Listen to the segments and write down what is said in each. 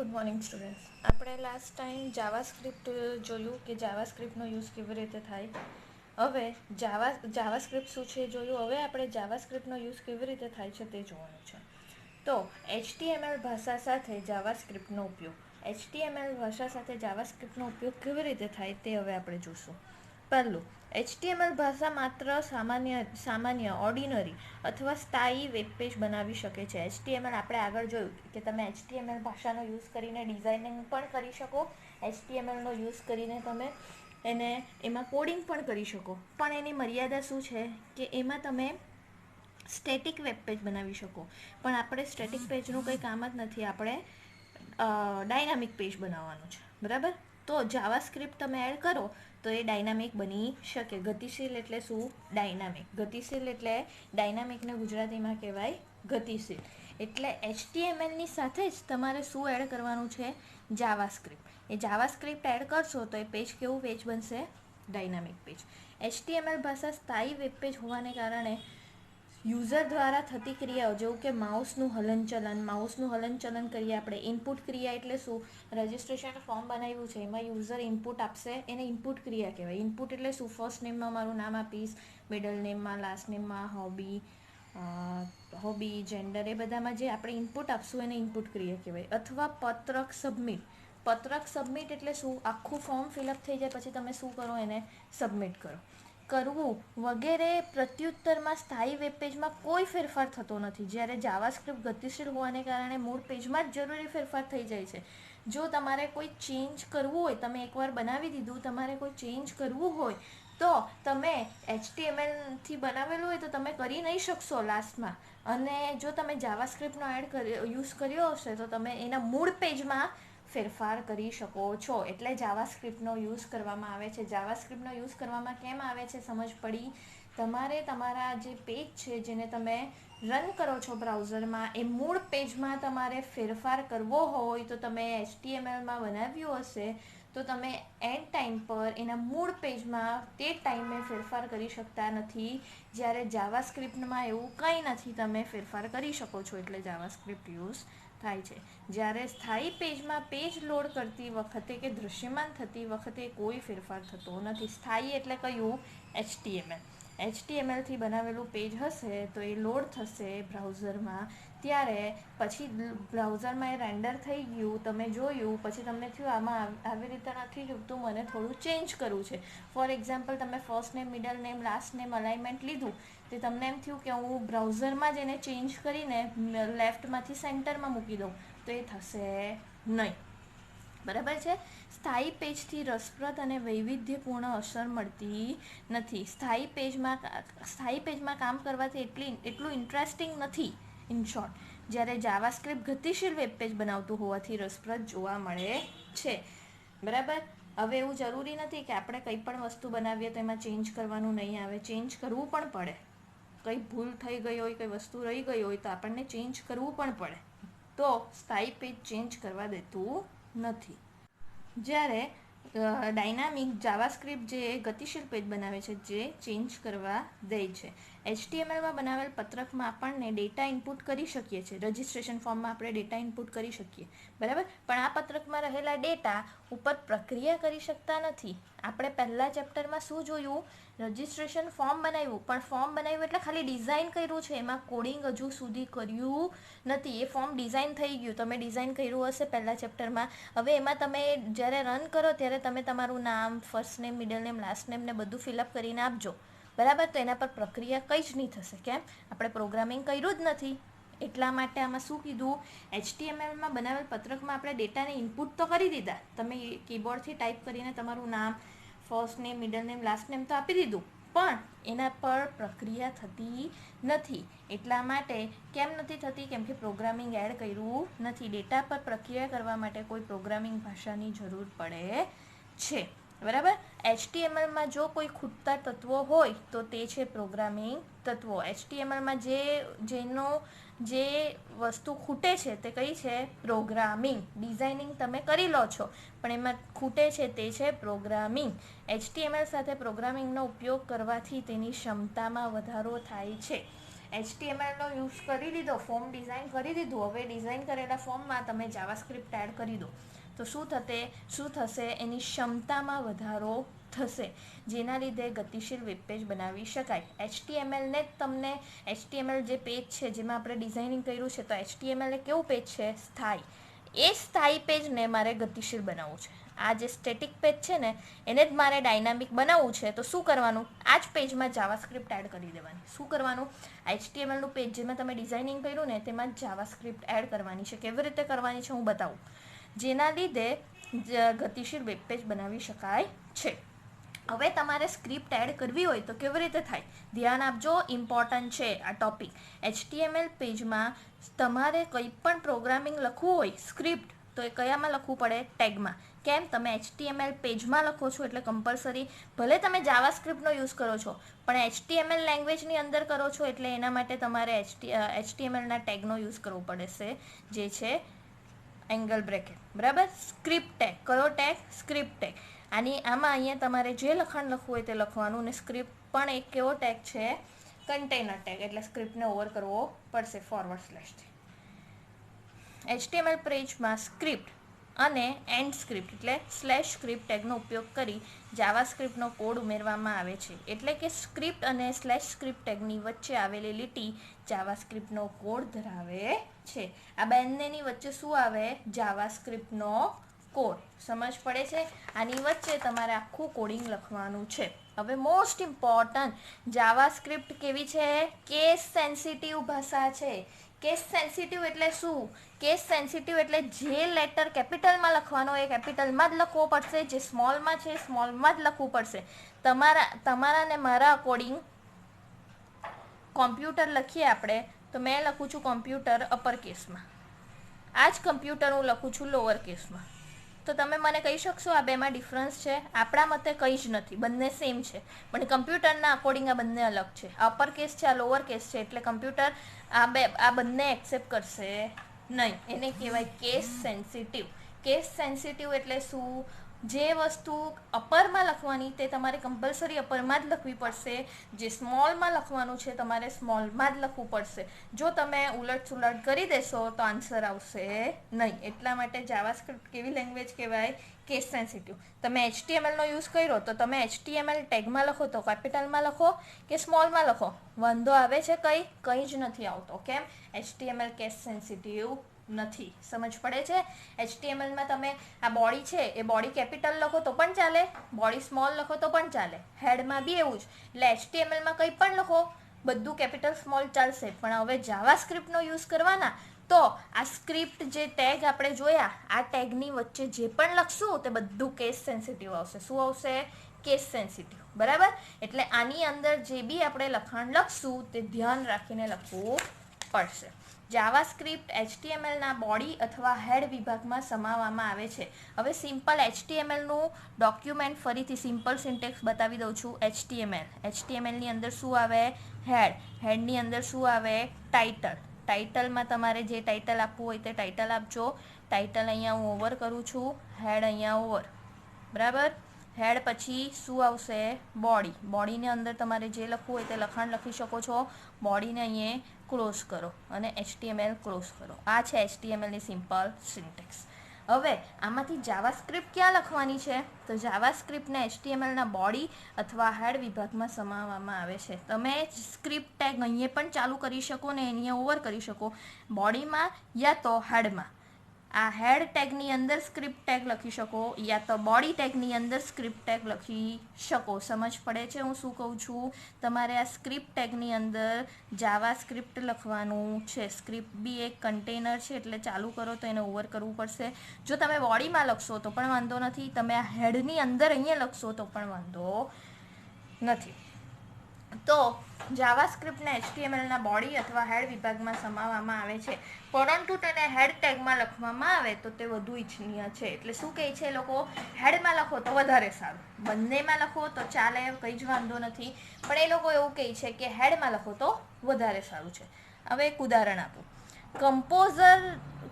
Good morning students. આપણે last time JavaScript જોયું કે જાવાસ્ક્રિપ્ટનો યુઝ કેવી રીતે થાય. હવે જાવાસ્ક્રિપ્ટ શું છે જોયું. હવે આપણે જાવાસ્ક્રિપ્ટનો યુઝ કેવી રીતે થાય છે તે જોવાનું છે. તો HTML ભાષા સાથે જાવાસ્ક્રિપ્ટનો ઉપયોગ. HTML ભાષા સાથે જાવાસ્ક્રિપ્ટનો ઉપયોગ કેવી રીતે થાય તે હવે આપણે જોશું. પહેલું, HTML ભાષા માત્ર સામાન્ય ઓર્ડિનરી અથવા સ્થાયી વેબ પેજ બનાવી શકે છે. HTML આપણે આગળ જોયું કે તમે HTML ભાષાનો યુઝ કરીને ડિઝાઇનિંગ પણ કરી શકો. HTMLનો યુઝ કરીને તમે એમાં કોડિંગ પણ કરી શકો. પણ એની મર્યાદા શું છે કે એમાં તમે સ્ટેટિક વેબ પેજ બનાવી શકો. પણ આપણે સ્ટેટિક પેજનું કંઈ કામ જ નથી. આપણે ડાયનામિક પેજ બનાવવાનું છે, બરાબર. તો જાવાસ્ક્રિપ્ટ તમે એડ કરો તો એ ડાયનામિક બની શકે. ગતિશીલ એટલે શું? ડાયનામિક. ગતિશીલ એટલે ડાયનામિકને ગુજરાતીમાં કહેવાય ગતિશીલ. એટલે HTMLની સાથે જ તમારે શું એડ કરવાનું છે? જાવાસ્ક્રિપ્ટ. એ જાવાસ્ક્રિપ્ટ એડ કરશો તો એ પેજ કેવું પેજ બનશે? Dynamic page. HTML ભાષા સ્થાયી વેબ પેજ હોવાને કારણે યુઝર દ્વારા થતી ક્રિયાઓ જેવું કે માઉસનું હલનચલન કરીએ આપણે. ઇનપુટ ક્રિયા એટલે શું? રજિસ્ટ્રેશન ફોર્મ બનાવ્યું છે એમાં યુઝર ઇનપુટ આપશે, એને ઇનપુટ ક્રિયા કહેવાય. ઇનપુટ એટલે શું? ફર્સ્ટ નેમમાં મારું નામ આપીશ, મિડલ નેમમાં, લાસ્ટ નેમમાં હોબી, જેન્ડર, એ બધામાં જે આપણે ઇનપુટ આપશું એને ઇનપુટ ક્રિયા કહેવાય. અથવા પત્રક સબમિટ એટલે શું? આખું ફોર્મ ફિલઅપ થઈ જાય પછી તમે શું કરો? એને સબમિટ કરવું વગેરે પ્રત્યુત્તરમાં સ્થાયી વેબ પેજમાં કોઈ ફેરફાર થતો નથી. જ્યારે જાવાસ્ક્રિપ્ટ ગતિશીલ હોવાને કારણે મૂળ પેજમાં જ જરૂરી ફેરફાર થઈ જાય છે. જો તમારે કોઈ ચેન્જ કરવું હોય, તમે એકવાર બનાવી દીધું, તમારે કોઈ ચેન્જ કરવું હોય તો તમે HTMLથી બનાવેલું હોય તો તમે કરી નહીં શકશો લાસ્ટમાં. અને જો તમે જાવાસ્ક્રિપ્ટનો યુઝ કર્યો હશે તો તમે એના મૂળ પેજમાં ફેરફાર કરી શકો છો. એટલે જાવાસ્ક્રિપ્ટનો યુઝ કરવામાં આવે છે. જાવાસ્ક્રિપ્ટનો યુઝ કરવામાં કેમ આવે છે સમજ પડી? તમારે તમારા જે પેજ છે જેને તમે રન કરો છો બ્રાઉઝરમાં, એ મૂળ પેજમાં તમારે ફેરફાર કરવો હોય તો તમે HTMLમાં બનાવ્યું હશે તો તમે એન્ડ ટાઈમ પર એના મૂળ પેજમાં તે ટાઈમે ફેરફાર કરી શકતા નથી. જ્યારે જાવાસ્ક્રિપ્ટમાં એવું કંઈ નથી, તમે ફેરફાર કરી શકો છો. એટલે જાવાસ્ક્રિપ્ટ યુઝ થાય છે. જ્યારે સ્થાયી પેજમાં પેજ લોડ કરતી વખતે કે દૃશ્યમાન થતી વખતે કોઈ ફેરફાર થતો નથી. સ્થાયી એટલે કયું? HTMLથી બનાવેલું પેજ હશે તો એ લોડ થશે બ્રાઉઝરમાં. ત્યારે પછી બ્રાઉઝરમાં એ રેન્ડર થઈ ગયું, તમે જોયું, પછી તમને થયું આમાં આવી રીતે નથી જોઈતું, મને થોડું ચેન્જ કરવું છે. ફોર એક્ઝામ્પલ, તમે first name, middle name, last name alignment લીધું, તે તમને એમ થયું કે હું બ્રાઉઝરમાં જ એને ચેન્જ કરીને લેફ્ટમાંથી સેન્ટરમાં મૂકી દઉં તો એ થશે નહીં, બરાબર છે. સ્થાયી પેજથી રસપ્રદ અને વૈવિધ્યપૂર્ણ અસર મળતી નથી. સ્થાયી પેજમાં કામ કરવાથી એટલું ઇન્ટરેસ્ટિંગ નથી, ઇન શોર્ટ. જ્યારે જાવાસ્ક્રિપ્ટ ગતિશીલ વેબ પેજ બનાવતું હોવાથી રસપ્રદ જોવા મળે છે, બરાબર. હવે એવું જરૂરી નથી કે આપણે કંઈ પણ વસ્તુ બનાવીએ તો એમાં ચેન્જ કરવાનું નહીં આવે. ચેન્જ કરવું પણ પડે. કંઈ ભૂલ થઈ ગઈ હોય, કંઈ વસ્તુ રહી ગઈ હોય તો આપણને ચેન્જ કરવું પણ પડે. તો સ્થાયી પેજ ચેન્જ કરવા દેતું નથી. જ્યારે ડાયનામિક જાવાસ્ક્રિપ્ટ જે ગતિશીલ પેજ બનાવે છે, જે ચેન્જ કરવા દે છે. HTMLમાં બનાવેલ પત્રકમાં આપણને ડેટા ઇનપુટ કરી શકીએ છીએ. રજિસ્ટ્રેશન ફોર્મમાં આપણે ડેટા ઇનપુટ કરી શકીએ, બરાબર. પણ આ પત્રકમાં રહેલા ડેટા ઉપર પ્રક્રિયા કરી શકતા નથી. આપણે પહેલા ચેપ્ટરમાં શું જોયું? રજિસ્ટ્રેશન ફોર્મ બનાવ્યું, પણ ફોર્મ બનાવ્યું એટલે ખાલી ડિઝાઇન કર્યું છે, એમાં કોડિંગ હજુ સુધી કર્યું નથી. એ ફોર્મ ડિઝાઇન થઈ ગયું, તમે ડિઝાઇન કર્યું હશે પહેલા ચેપ્ટરમાં. હવે એમાં તમે જ્યારે રન કરો ત્યારે તમે તમારું નામ, first name, middle name, last name ને બધું ફિલઅપ કરીને આપજો, બરાબર. તો એના પર પ્રક્રિયા કંઈ જ નહીં થશે. કેમ? આપણે પ્રોગ્રામિંગ કર્યું જ નથી. એટલા માટે આમાં શું કીધું? HTMLમાં બનાવેલ પત્રકમાં આપણે ડેટાને ઇનપુટ તો કરી દીધા. તમે કીબોર્ડથી ટાઈપ કરીને તમારું નામ, first name, middle name, last name તો આપી દીધું, પણ એના પર પ્રક્રિયા થતી નથી. એટલા માટે કેમ નથી થતી? કેમ કે પ્રોગ્રામિંગ એડ કર્યું નથી. ડેટા પર પ્રક્રિયા કરવા માટે કોઈ પ્રોગ્રામિંગ ભાષાની જરૂર પડે છે, બરાબર. HTMLમાં જો કોઈ ખૂટતા તત્વો હોય તો તે છે પ્રોગ્રામિંગ તત્વો. HTMLમાં જે વસ્તુ ખૂટે છે તે કઈ છે? પ્રોગ્રામિંગ. ડિઝાઇનિંગ તમે કરી લો છો પણ એમાં ખૂટે છે તે છે પ્રોગ્રામિંગ. HTML સાથે પ્રોગ્રામિંગનો ઉપયોગ કરવાથી તેની ક્ષમતામાં વધારો થાય છે. HTMLનો યુઝ કરી લીધો, ફોર્મ ડિઝાઇન કરી દીધું, હવે ડિઝાઇન કરેલા ફોર્મમાં તમે જાવાસ્ક્રિપ્ટ એડ કરી દો તો શું થશે એની ક્ષમતામાં વધારો થશે, જેના લીધે ગતિશીલ વેબ પેજ બનાવી શકાય. HTMLને જ તમને HTML જે પેજ છે જેમાં આપણે ડિઝાઇનિંગ કર્યું છે, તો HTML એ કેવું પેજ છે? સ્થાયી. એ સ્થાયી પેજને મારે ગતિશીલ બનાવવું છે. આ જે સ્ટેટિક પેજ છે ને એને જ મારે ડાયનામિક બનાવવું છે, તો શું કરવાનું? આ જ પેજમાં જાવાસ્ક્રિપ્ટ એડ કરી દેવાની. શું કરવાનું? HTMLનું પેજ જેમાં તમે ડિઝાઇનિંગ કર્યું ને તેમાં જાવાસ્ક્રિપ્ટ એડ કરવાની છે. કેવી રીતે કરવાની છે હું બતાવું, જેના લીધે ગતિશીલ વેબ પેજ બનાવી શકાય છે. હવે તમારે સ્ક્રિપ્ટ એડ કરવી હોય તો કેવી રીતે થાય? ધ્યાન આપજો, ઇમ્પોર્ટન્ટ છે આ ટોપિક. HTML પેજમાં તમારે કંઈ પણ પ્રોગ્રામિંગ લખવું હોય, સ્ક્રિપ્ટ, તો એ કયામાં લખવું પડે? ટેગમાં. કેમ? તમે HTML પેજમાં લખો છો એટલે કમ્પલસરી, ભલે તમે જાવાસ્ક્રિપ્ટનો યુઝ કરો છો પણ HTML લેંગ્વેજની અંદર કરો છો એટલે એના માટે તમારે HTMLના ટેગનો યુઝ કરવો પડશે, જે છે એંગલ બ્રેકેટ. બરાબર? Script tag. કયો ટેગ? Script tag. આમાં અહીંયા તમારે જે લખાણ લખવું હોય તે લખવાનું, અને સ્ક્રિપ્ટ પણ એક કેવો ટેગ છે? Container tag. એટલે સ્ક્રિપ્ટને ઓવર કરવો પડશે ફોરવર્ડ સ્લેશથી. HTML પેજમાં સ્ક્રિપ્ટ અને એન્ડ સ્ક્રિપ્ટ એટલે /સ્ક્રિપ્ટ ટેગનો ઉપયોગ કરી જાવાસ્ક્રિપ્ટનો કોડ ઉમેરવામાં આવે છે. એટલે કે સ્ક્રિપ્ટ અને /સ્ક્રિપ્ટ ટેગની વચ્ચે આવેલી લીટી જાવાસ્ક્રિપ્ટનો કોડ ધરાવે છે. આ બંનેની વચ્ચે શું આવે? જાવાસ્ક્રિપ્ટનો કોડ. સમજ પડે છે? આની વચ્ચે તમારે આખું કોડિંગ લખવાનું છે. હવે મોસ્ટ ઇમ્પોર્ટન્ટ, જાવાસ્ક્રિપ્ટ કેવી છે? કેસ સેન્સિટિવ ભાષા છે. કેસ સેન્સિટિવ એટલે શું? કેસ સેન્સિટિવ એટલે જે લેટર કેપિટલમાં લખવાનો એ કેપિટલમાં જ લખવો પડશે, જે સ્મોલમાં છે સ્મોલમાં જ લખવું પડશે. તમારા ને મારા અકોર્ડિંગ કોમ્પ્યુટર લખીએ આપણે તો મેં લખું છું કોમ્પ્યુટર અપર કેસમાં, આ જ કમ્પ્યુટર હું લખું છું લોઅર કેસમાં. તો તમે મને કહી શકશો આ બેમાં ડિફરન્સ છે? આપણા મતે કંઈ જ નથી, બંને સેમ છે, પણ કમ્પ્યુટરના અકોર્ડિંગ આ બંને અલગ છે. આ અપર કેસ છે, આ લોઅર કેસ છે, એટલે કમ્પ્યુટર આ બંને એક્સેપ્ટ કરશે નહીં. એને કહેવાય કેસ સેન્સિટિવ. કેસ સેન્સિટિવ એટલે શું? જે વસ્તુ અપરમાં લખવાની તે તમારે કમ્પલસરી અપરમાં જ લખવી પડશે, જે સ્મોલમાં લખવાનું છે તમારે સ્મોલમાં જ લખવું પડશે. જો તમે ઉલટ સુલટ કરી દેશો તો આન્સર આવશે નહીં. એટલા માટે જાવાસ્ક્રિપ્ટ કેવી લેંગ્વેજ કહેવાય? Case sensitive. તમે HTMLનો યુઝ કર્યો તો તમે HTML ટેગમાં લખો તો કેપિટલમાં લખો કે સ્મોલમાં લખો, વાંધો આવે છે? કંઈ જ નથી આવતો. કેમ? HTML કેસ સેન્સિટિવ નથી. સમજ પડે છે? HTMLમાં તમે આ બોડી છે એ બોડી કેપિટલ લખો તો પણ ચાલે, બોડી સ્મોલ લખો તો પણ ચાલે. હેડમાં બી એવું જ. એટલે HTMLમાં કંઈ પણ લખો, બધું કેપિટલ સ્મોલ ચાલશે. પણ હવે જાવાસ્ક્રિપ્ટનો યુઝ કરવાના તો આ સ્ક્રિપ્ટ જે ટેગ આપણે જોયા, આ ટેગની વચ્ચે જે પણ લખશું તે બધું કેસ સેન્સિટિવ આવશે. શું આવશે? Case sensitive. બરાબર? એટલે આની અંદર જે બી આપણે લખાણ લખશું તે ધ્યાન રાખીને લખવું પડશે. જાવાસ્ક્રિપ્ટ HTMLના બોડી અથવા હેડ વિભાગમાં સમાવવામાં આવે છે. હવે સિમ્પલ HTMLનું ડોક્યુમેન્ટ ફરીથી સિમ્પલ સિન્ટેક્સ બતાવી દઉં છું. HTMLની અંદર શું આવે? હેડ. હેડની અંદર શું આવે? ટાઇટલ. ટાઇટલમાં તમારે જે ટાઇટલ આપવું હોય તે ટાઇટલ આપજો. ટાઇટલ અહીંયા હું ઓવર કરું છું, હેડ અહીંયા ઓવર. બરાબર? હેડ પછી શું આવશે? બોડી. બોડીની અંદર તમારે જે લખવું હોય તે લખાણ લખી શકો છો. બોડીને અહીંયા ક્લોઝ કરો અને HTML ક્લોઝ કરો. આ છે HTMLની સિમ્પલ સિન્ટેક્સ. હવે આમાંથી જાવાસ્ક્રિપ્ટ ક્યાં લખવાની છે? તો જાવાસ્ક્રિપ્ટને HTMLના બોડી અથવા હેડ વિભાગમાં સમાવવામાં આવે છે. તમે સ્ક્રિપ્ટ ટેગ અહીંયા પણ ચાલુ કરી શકો ને અહીંયા ઓવર કરી શકો, બોડીમાં યા તો હેડમાં. આ હેડ ટેગની અંદર સ્ક્રિપ્ટ ટેગ લખી શકો યા તો બોડી ટેગની અંદર સ્ક્રિપ્ટ ટેગ લખી શકો. સમજ પડે છે હું શું કહું છું? તમારે આ સ્ક્રિપ્ટ ટેગની અંદર જાવાસ્ક્રિપ્ટ લખવાનું છે. સ્ક્રિપ્ટ બી એક કન્ટેનર છે એટલે ચાલુ કરો તો એને ઓવર કરવું પડશે. જો તમે બોડીમાં લખશો તો પણ વાંધો નથી, તમે આ હેડની અંદર અહીંયા લખશો તો પણ વાંધો નથી. તો જાવાસ્ક્રિપ્ટને HTMLના બોડી અથવા હેડ વિભાગમાં સમાવવામાં આવે છે, પરંતુ તેને હેડ ટેગમાં લખવામાં આવે તો તે વધુ ઇચ્છનીય છે. એટલે શું કહે છે લોકો? હેડમાં લખો તો વધારે સારું, બંનેમાં લખો તો ચાલે, કંઈ જ વાંધો નથી, પણ એ લોકો એવું કહે છે કે હેડમાં લખો તો વધારે સારું છે. હવે એક ઉદાહરણ આપું.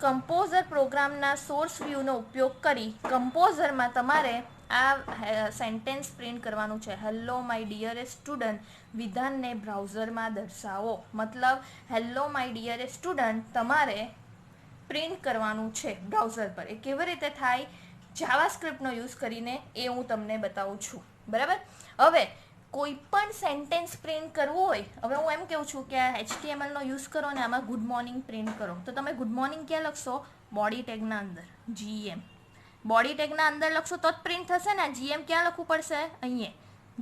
કમ્પોઝર પ્રોગ્રામના સોર્સ વ્યૂનો ઉપયોગ કરી કમ્પોઝરમાં તમારે આ સેન્ટેન્સ પ્રિન્ટ કરવાનું છે. હેલો માય ડિયરેસ્ટ સ્ટુડન્ટ વિધાનને બ્રાઉઝરમાં દર્શાવો. મતલબ હેલો માય ડિયરેસ્ટ સ્ટુડન્ટ તમારે પ્રિન્ટ કરવાનું છે બ્રાઉઝર પર. એ કેવી રીતે થાય જાવાસ્ક્રિપ્ટનો યુઝ કરીને એ હું તમને બતાવું છું. બરાબર. હવે કોઈ પણ સેન્ટેન્સ પ્રિન્ટ કરવું હોય, હવે હું એમ કહું છું કે આ HTML નો યુઝ કરો ને આમાં ગુડ મોર્નિંગ પ્રિન્ટ કરો, તો તમે ગુડ મોર્નિંગ ક્યાં લખશો? બોડી ટેગના અંદર GM. બોડી ટેગના અંદર લખશો તો જ પ્રિન્ટ થશે ને. GM ક્યાં લખવું પડશે? અહીંયા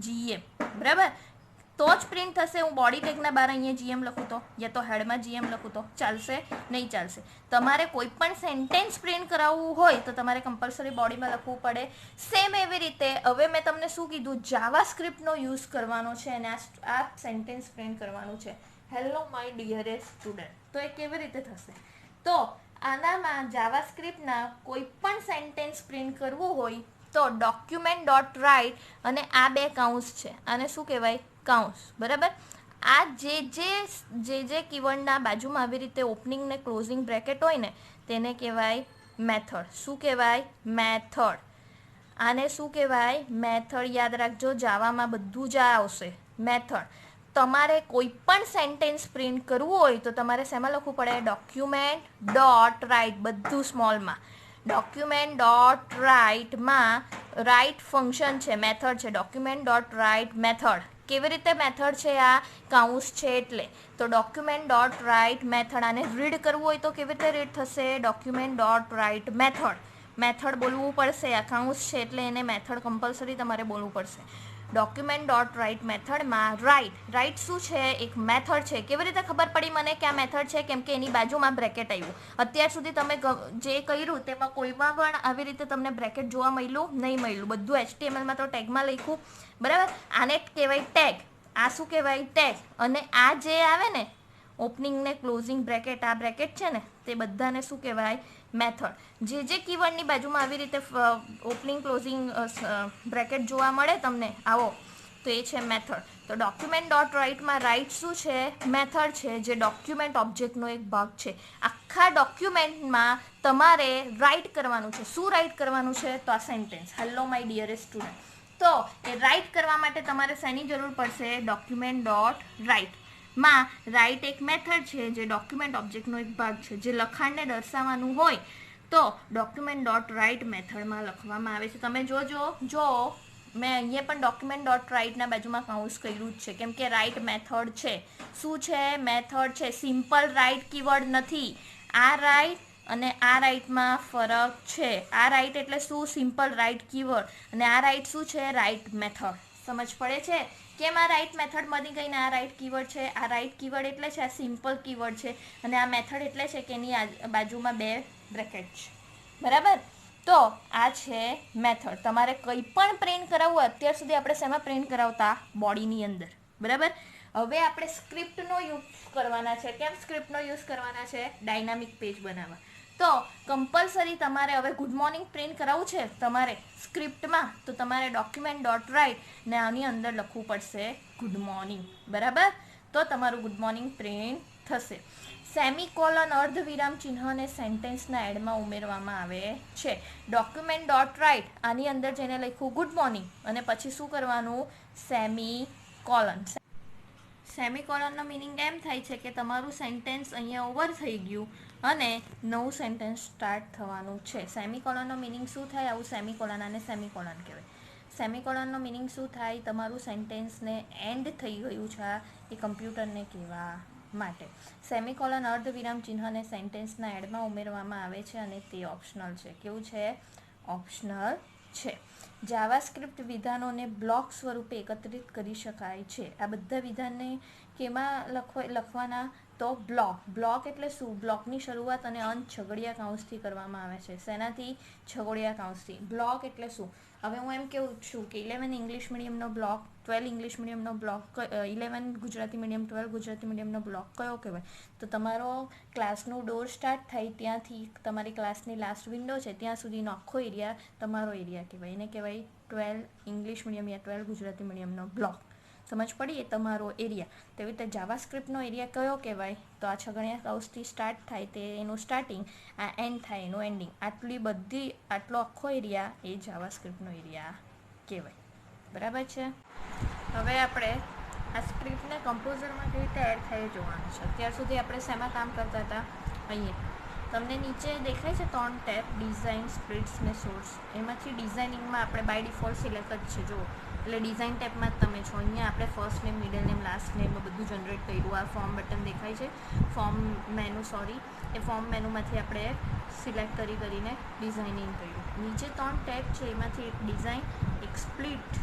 GM. બરાબર, તો જ પ્રિન્ટ થશે. હું બોડી ટેગના બહાર અહીંયા GM લખું તો, યા તો હેડમાં GM લખું તો ચાલશે? નહીં ચાલશે. તમારે કોઈ પણ સેન્ટેન્સ પ્રિન્ટ કરાવવું હોય તો તમારે કમ્પલસરી બોડીમાં લખવું પડે. સેમ એવી રીતે હવે મેં તમને શું કીધું, જાવાસ્ક્રિપ્ટનો યુઝ કરવાનો છે અને આ સેન્ટેન્સ પ્રિન્ટ કરવાનું છે. Hello my ડિયરેસ્ટ student. તો એ કેવી રીતે થશે? તો આનામાં જાવાસ્ક્રિપ્ટના કોઈ પણ સેન્ટેન્સ પ્રિન્ટ કરવું હોય તો ડોક્યુમેન્ટ ડોટ રાઇટ અને આ બે કાઉન્સ છે, આને શું કહેવાય? કાઉન્સ. બરાબર. આ જે કીવર્ડના બાજુમાં આવી રીતે ઓપનિંગ ને ક્લોઝિંગ બ્રેકેટ હોય ને તેને કહેવાય મેથડ. શું કહેવાય? મેથડ. આને શું કહેવાય? મેથડ. યાદ રાખજો, જાવામાં બધું જ આવશે મેથડ. તમારે કોઈ પણ સેન્ટેન્સ પ્રિન્ટ કરવું હોય તો તમારે શેમાં લખવું પડે? ડોક્યુમેન્ટ ડોટ રાઇટ, બધું સ્મોલમાં. ડોક્યુમેન્ટ ડોટ રાઇટમાં રાઇટ ફંક્શન છે, મેથડ છે. Document dot write method. કેવી રીતે મેથડ છે? આ કાઉન્સ છે એટલે. તો ડોક્યુમેન્ટ ડોટ રાઇટ મેથડ. આને રીડ કરવું હોય તો કેવી રીતે રીડ થશે? Document dot write method. Method બોલવું પડશે. આ કાઉન્સ છે એટલે એને મેથડ કમ્પલસરી તમારે બોલવું પડશે. ડોક્યુમેન્ટ ડોટ રાઇટ મેથડમાં રાઇટ શું છે? એક મેથડ છે. કેવી રીતે ખબર પડી મને કે આ મેથડ છે? કેમ કે એની બાજુમાં બ્રેકેટ આવ્યું. અત્યાર સુધી તમે જે કર્યું તેમાં કોઈમાં પણ આવી રીતે તમને બ્રેકેટ જોવા મળ્યું? નહીં મળ્યું. બધું HTMLમાં તો ટેગમાં લખ્યું. બરાબર. આને કહેવાય ટેગ. આ શું કહેવાય? ટેગ. અને આ જે આવે ને ઓપનિંગ ને ક્લોઝિંગ બ્રેકેટ, આ બ્રેકેટ છે ને તે બધાને શું કહેવાય? મેથડ. જે કીવર્ડની બાજુમાં આવી રીતે ઓપનિંગ ક્લોઝિંગ બ્રેકેટ જોવા મળે તમને આવો, તો એ છે મેથડ. તો ડોક્યુમેન્ટ ડોટ રાઇટમાં રાઇટ શું છે? મેથડ છે, જે ડોક્યુમેન્ટ ઓબ્જેક્ટનો એક ભાગ છે. આખા ડોક્યુમેન્ટમાં તમારે રાઇટ કરવાનું છે. શું રાઇટ કરવાનું છે? તો આ સેન્ટેન્સ હેલો માય ડિયરેસ્ટ સ્ટુડન્ટ. તો એ રાઇટ કરવા માટે તમારે શેની જરૂર પડશે? ડોક્યુમેન્ટ ડોટ રાઇટ માં રાઇટ એક મેથડ છે જે ડોક્યુમેન્ટ ઓબ્જેક્ટનો એક ભાગ છે. જે લખાણને દર્શાવવાનું હોય તો ડોક્યુમેન્ટ ડોટ રાઇટ મેથડમાં લખવામાં આવે છે. તમે જો મેં અહીંયા પણ ડોક્યુમેન્ટ ડોટ રાઇટના બાજુમાં કાઉન્સ કર્યું જ છે, કેમ કે રાઇટ મેથડ છે. શું છે? મેથડ છે. સિમ્પલ રાઇટ કીવર્ડ નથી. આ રાઇટ અને આ રાઇટમાં ફરક છે. આ રાઇટ એટલે શું? Simple write keyword. અને આ રાઇટ શું છે? Write method. સમજ પડે છે? કેમ આ રાઇટ મેથડ બની ગઈ ને આ રાઇટ કીવર્ડ છે? આ રાઇટ કીવર્ડ એટલે છે આ સિમ્પલ કીવર્ડ છે, અને આ મેથડ એટલે છે કે એની બાજુમાં બે બ્રેકેટ છે. બરાબર. તો આ છે મેથડ. તમારે કંઈ પણ પ્રિન્ટ કરાવવું, અત્યાર સુધી આપણે શેમાં પ્રિન્ટ કરાવતા? બોડીની અંદર. બરાબર. હવે આપણે સ્ક્રિપ્ટનો યુઝ કરવાના છે. કેમ સ્ક્રિપ્ટનો યુઝ કરવાના છે? ડાયનામિક પેજ બનાવવા. તો કમ્પલસરી તમારે હવે ગુડ મોર્નિંગ પ્રિન્ટ કરાવવું છે તમારે સ્ક્રિપ્ટમાં, તો તમારે ડોક્યુમેન્ટ ડોટ રાઇટ ને આની અંદર લખવું પડશે ગુડ મોર્નિંગ. બરાબર. તો તમારું ગુડ મોર્નિંગ પ્રિન્ટ થશે. સેમિકોલન અર્ધવિરામ ચિહ્નને સેન્ટેન્સના એડમાં ઉમેરવામાં આવે છે. ડોક્યુમેન્ટ ડોટ રાઇટ આની અંદર જેને લખ્યું ગુડ મોર્નિંગ અને પછી શું કરવાનું? સેમિકોલન. સેમિકોલનનો મિનિંગ એમ થાય છે કે તમારું સેન્ટેન્સ અહીંયા ઓવર થઈ ગયું અને નવું સેન્ટેન્સ સ્ટાર્ટ થવાનું છે. સેમિકોલનનો મિનિંગ શું થાય? આવું સેમિકોલન, આને સેમિકોલન કહેવાય. સેમિકોલનનો મિનિંગ શું થાય? તમારું સેન્ટેન્સને એન્ડ થઈ ગયું છે એ કમ્પ્યુટરને કહેવા માટે. સેમિકોલન અર્ધવિરામ ચિહ્નને સેન્ટેન્સના એડમાં ઉમેરવામાં આવે છે અને તે ઓપ્શનલ છે. કેવું છે? ઓપ્શનલ છે. જાવાસ્ક્રિપ્ટ વિધાનોને બ્લોક સ્વરૂપે એકત્રિત કરી શકાય છે. આ બધા વિધાનને કેમાં લખવાના? તો બ્લોક એટલે શું? બ્લોકની શરૂઆત અને અંત છગડિયા કૌંસથી કરવામાં આવે છે. શેનાથી? છગડિયા કૌંસથી. બ્લોક એટલે શું? હવે હું એમ કહું છું કે 11 ઇંગ્લિશ મીડિયમનો બ્લોક, 12 ઇંગ્લિશ મીડિયમનો બ્લોક, 11 ગુજરાતી મીડિયમ, 12 ગુજરાતી મીડિયમનો બ્લોક કયો કહેવાય? તો તમારો ક્લાસનું ડોર સ્ટાર્ટ થાય ત્યાંથી તમારી ક્લાસની લાસ્ટ વિન્ડો છે ત્યાં સુધીનો આખો એરિયા તમારો એરિયા કહેવાય. એને કહેવાય 12 ઇંગ્લિશ મીડિયમ યા 12 ગુજરાતી મીડિયમનો બ્લોક. સમજ પડી? એ તમારો એરિયા. તેવી રીતે જાવાસ્ક્રિપ્ટનો એરિયા કયો કહેવાય? તો આ છગણિયા કૌંસથી સ્ટાર્ટ થાય તે એનું સ્ટાર્ટિંગ, આ એન્ડ થાય એનું એન્ડિંગ. આટલો આખો એરિયા એ જાવાસ્ક્રિપ્ટનો એરિયા કહેવાય. બરાબર છે? હવે આપણે આ સ્ક્રિપ્ટને કમ્પોઝરમાં કેવી રીતે એડ થાય જોવાનું છે. અત્યાર સુધી આપણે શેમાં કામ કરતા હતા? અહીંયા તમને નીચે દેખાય છે 3 ટેબ, ડિઝાઇન, સ્પ્લિટ્સ ને સોર્સ. એમાંથી ડિઝાઇનિંગમાં આપણે બાય ડિફોલ્ટ સિલેક્ટ જ છે. જો એટલે ડિઝાઇન ટેબમાં જ તમે છો. અહીંયા આપણે first name, middle name, last name બધું જનરેટ કર્યું. આ ફોર્મ બટન દેખાય છે, ફોર્મ મેનુ, એ ફોર્મ મેનુમાંથી આપણે સિલેક્ટ કરીને ડિઝાઇનિંગ કર્યું. નીચે 3 ટેબ છે, એમાંથી એક ડિઝાઇન, એક સ્પ્લિટ,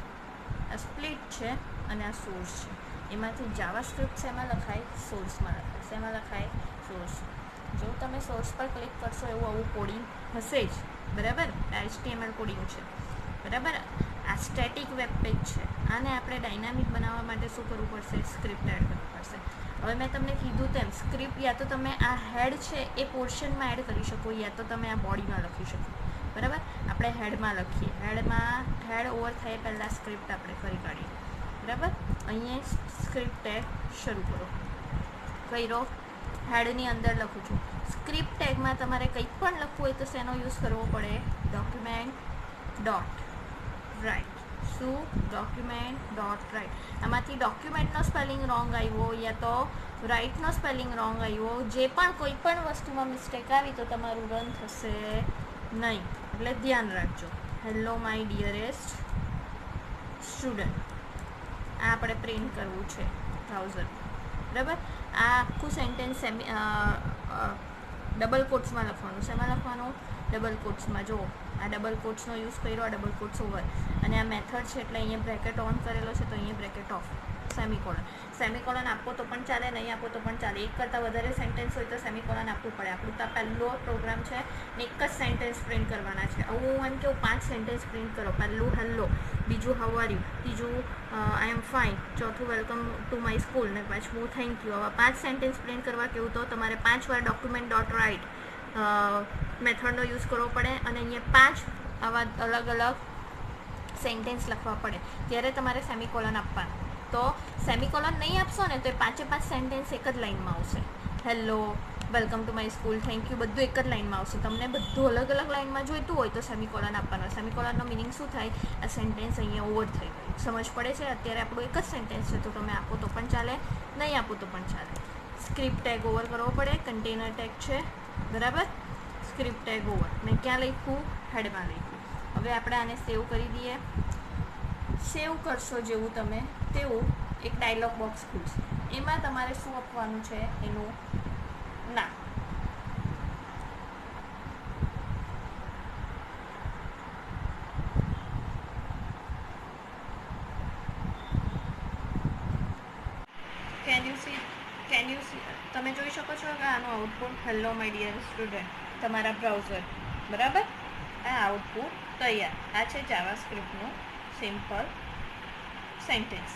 આ સ્પ્લિટ છે અને આ સોર્સ છે. એમાંથી જાવાસ્ક્રિપ્ટ શેમાં લખાય? સોર્સમાં લખાય. શેમાં લખાય? સોર્સ. જો તમે સોર્સ પર ક્લિક કરશો એવું આવું કોડિંગ હશે જ. બરાબર? HTML કોડિંગ છે. બરાબર? આ સ્ટેટિક વેબ પેજ છે. આને આપણે ડાયનામિક બનાવવા માટે શું કરવું પડશે? સ્ક્રિપ્ટ એડ કરવું પડશે. હવે મેં તમને કીધું તેમ સ્ક્રિપ્ટ યા તો તમે આ હેડ છે એ પોર્શનમાં એડ કરી શકો, યા તો તમે આ બોડીમાં લખી શકો. બરાબર? આપણે હેડમાં લખીએ. હેડ ઓવર થાય પહેલાં સ્ક્રિપ્ટ આપણે કરી કાઢીએ. બરાબર? અહીંયા સ્ક્રિપ્ટ ટેગ શરૂ કરો. કર્યો. હેડની અંદર લખું છું. સ્ક્રિપ્ટ ટેગમાં તમારે કંઈ પણ લખવું હોય તો શેનો યુઝ કરવો પડે? Document dot write. શું? Document dot write. આમાંથી ડોક્યુમેન્ટનો સ્પેલિંગ રોંગ આવ્યો યા તો રાઇટનો સ્પેલિંગ રોંગ આવ્યો, જે પણ કોઈ પણ વસ્તુમાં મિસ્ટેક આવી તો તમારું રન થશે નહીં. એટલે ધ્યાન રાખજો. Hello my ડિયરેસ્ટ student. આ આપણે પ્રિન્ટ કરવું છે બ્રાઉઝર. બરાબર? આ આખું સેન્ટેન્સ ડબલ કોટ્સમાં લખવાનું. શેમાં લખવાનું? ડબલ કોટ્સમાં. જો આ ડબલ કોટ્સનો યુઝ કર્યો, આ ડબલ કોટ્સ ઓવર, અને આ મેથડ છે એટલે અહીંયા બ્રેકેટ ઓન કરેલો છે તો અહીંયા બ્રેકેટ ઓફ. સેમિકોલન આપો તો પણ ચાલે, નહીં આપો તો પણ ચાલે. એક કરતાં વધારે સેન્ટેન્સ હોય તો સેમિકોલન આપવું પડે. આપણું તો પહેલો પ્રોગ્રામ છે ને એક જ સેન્ટેન્સ પ્રિન્ટ કરવાના છે. હું એમ કહું 5 સેન્ટેન્સ પ્રિન્ટ કરો. પહેલું હેલો, બીજું હાઉ આર યુ, ત્રીજું આઈ એમ ફાઇન, ચોથું વેલકમ ટુ માય સ્કૂલ, ને પાછું થેન્ક યુ. આવા 5 સેન્ટેન્સ પ્રિન્ટ કરવા કેવું તો તમારે 5 વાર ડોક્યુમેન્ટ ડોટ રાઇટ મેથડનો યુઝ કરવો પડે, અને અહીંયા 5 આવા અલગ અલગ સેન્ટેન્સ લખવા પડે. ત્યારે તમારે સેમિકોલન આપવાનું. તો સેમિકોલન નહીં આપશો ને તો એ 5 સેન્ટેન્સ એક જ લાઇનમાં આવશે. Hello, welcome to my school, thank you, બધું એક જ લાઇનમાં આવશે. તમને બધું અલગ અલગ લાઇનમાં જોઈતું હોય તો સેમિકોલન આપવાનો. સેમિકોલનનો મિનિંગ શું થાય? આ સેન્ટેન્સ અહીંયા ઓવર થઈ ગયું. સમજ પડે છે? અત્યારે આપણું એક જ સેન્ટેન્સ છે તો તમે આપો તો પણ ચાલે, નહીં આપો તો પણ ચાલે. સ્ક્રિપ્ટ ટેગ ઓવર કરવો પડે. કન્ટેનર ટેગ છે. બરાબર? Script tag over. મેં ક્યાં લખ્યું? હેડમાં લખ્યું. હવે આપણે આને સેવ કરી દઈએ. સેવ કરશો જેવું તમે તેવું એક ડાયલોગ બોક્સ ખુલશે. એમાં તમારે શું આપવાનું છે? એનું નામ. કેન યુ સી તમે જોઈ શકો છો કે આનું output hello my dear student તમારા બ્રાઉઝર. બરાબર? આ આઉટપુટ તૈયાર. આ છે જાવાસ્ક્રિપ્ટનું સિમ્પલ સેન્ટેન્સ.